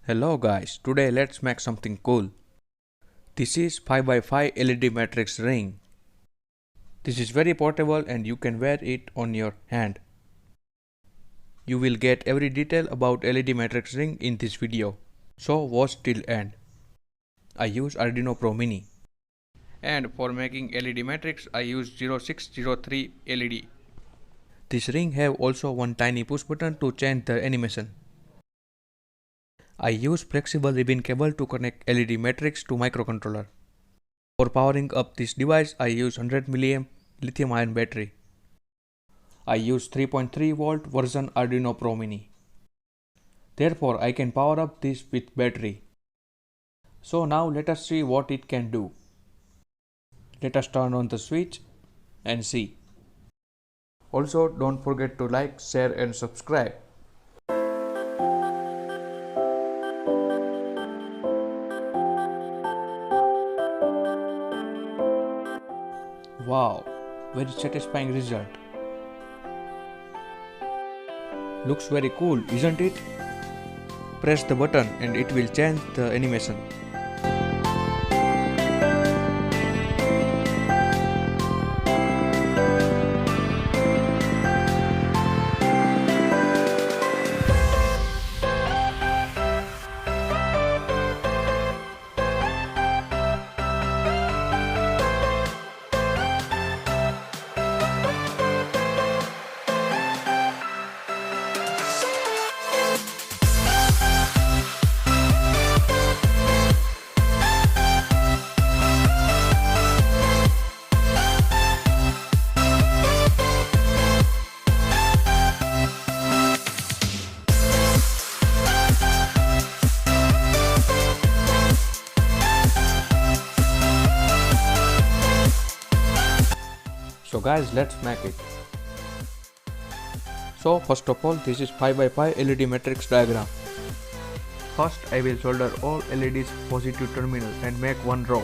Hello guys, today let's make something cool. This is 5x5 LED matrix ring. This is very portable and you can wear it on your hand. You will get every detail about LED matrix ring in this video, so watch till end. I use Arduino Pro Mini. And for making LED matrix I use 0603 LED. This ring have also one tiny push button to change the animation. I use flexible ribbon cable to connect LED matrix to microcontroller. For powering up this device, I use 100 mAh lithium-ion battery. I use 3.3 volt version Arduino Pro Mini. Therefore, I can power up this with battery. So now let us see what it can do. Let us turn on the switch and see. Also, don't forget to like, share and subscribe. Wow, very satisfying result. Looks very cool, isn't it? Press the button and it will change the animation. So guys, let's make it. So first of all, this is 5x5 LED matrix diagram. First I will solder all LEDs positive terminal and make one row.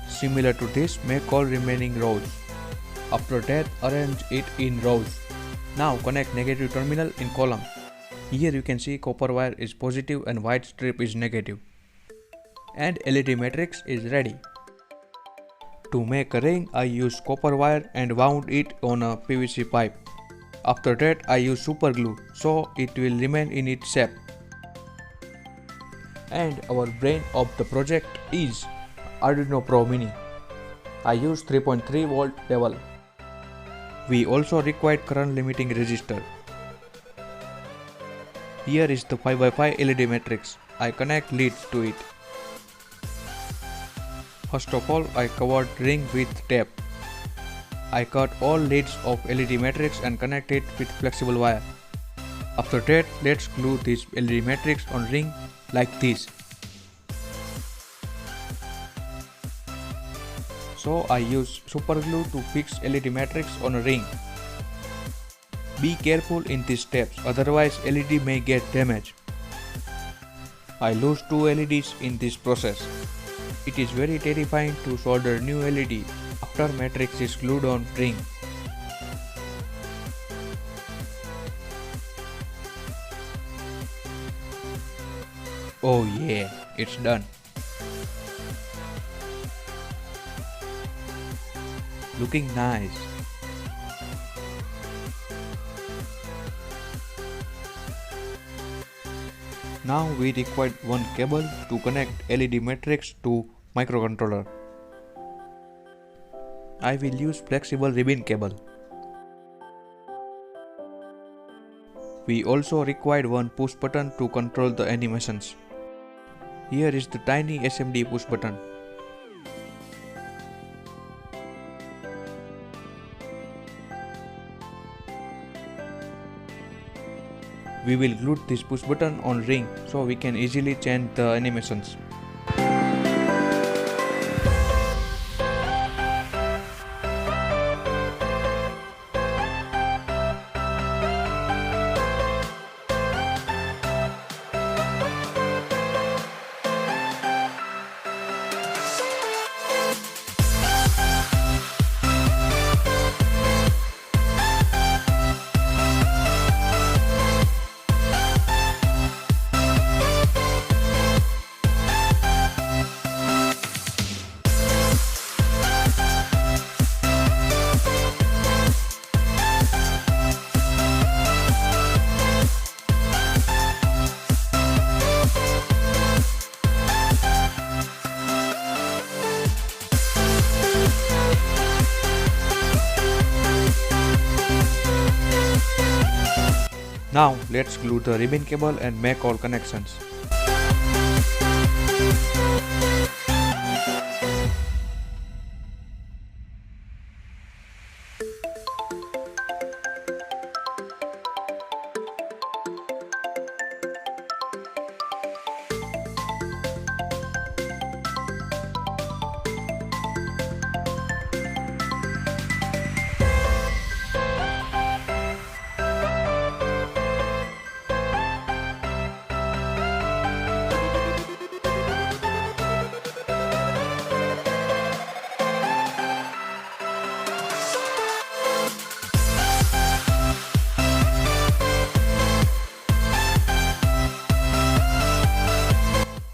Similar to this, make all remaining rows. After that, arrange it in rows. Now connect negative terminal in column. Here you can see copper wire is positive and white strip is negative. And LED matrix is ready. To make a ring, I use copper wire and wound it on a PVC pipe. After that, I use super glue so it will remain in its shape. And our brain of the project is Arduino Pro Mini. I use 3.3 volt level. We also required current limiting resistor. Here is the 5x5 LED matrix. I connect leads to it. First of all, I covered ring with tape. I cut all leads of LED matrix and connect it with flexible wire. After that, let's glue this LED matrix on ring like this. So I use super glue to fix LED matrix on a ring. Be careful in these steps, otherwise LED may get damaged. I lose 2 LEDs in this process. It is very terrifying to solder new LED after matrix is glued on ring. Oh yeah, it's done. Looking nice. Now we require one cable to connect LED matrix to microcontroller. I will use flexible ribbon cable. We also required one push button to control the animations. Here is the tiny SMD push button. We will glue this push button on ring so we can easily change the animations. Now let's glue the ribbon cable and make all connections.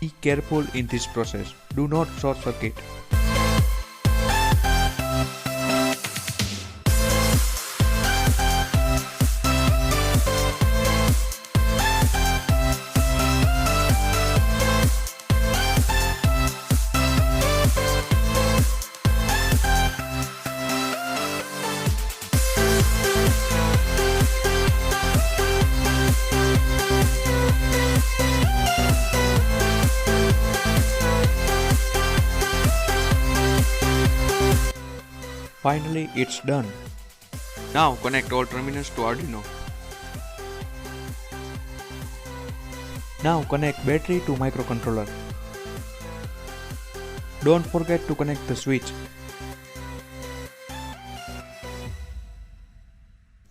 Be careful in this process. Do not short circuit. Finally, it's done. Now connect all terminals to Arduino. Now connect battery to microcontroller. Don't forget to connect the switch.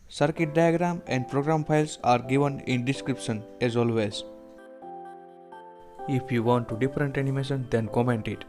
Circuit diagram and program files are given in description as always. If you want to different animation, then comment it.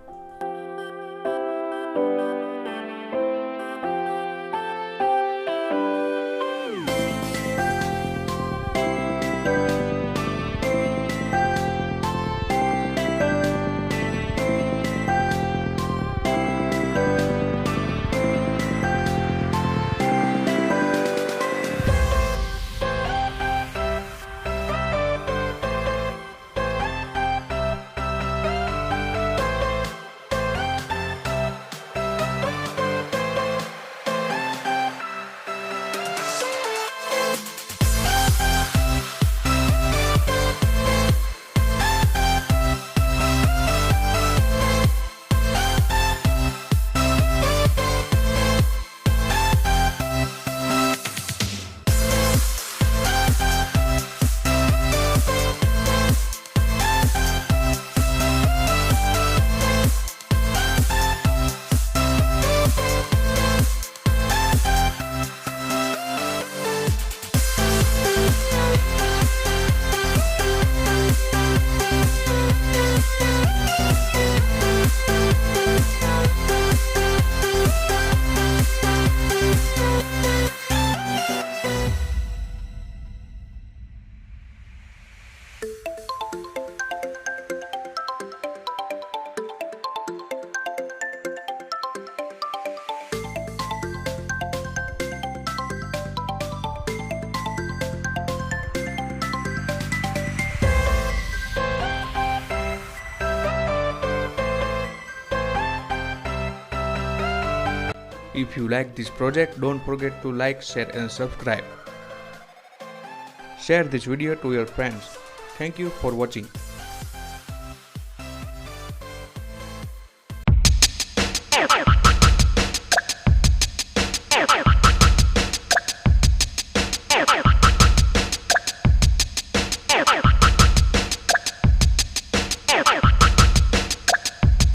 If you like this project, don't forget to like, share and subscribe. Share this video to your friends. Thank you for watching.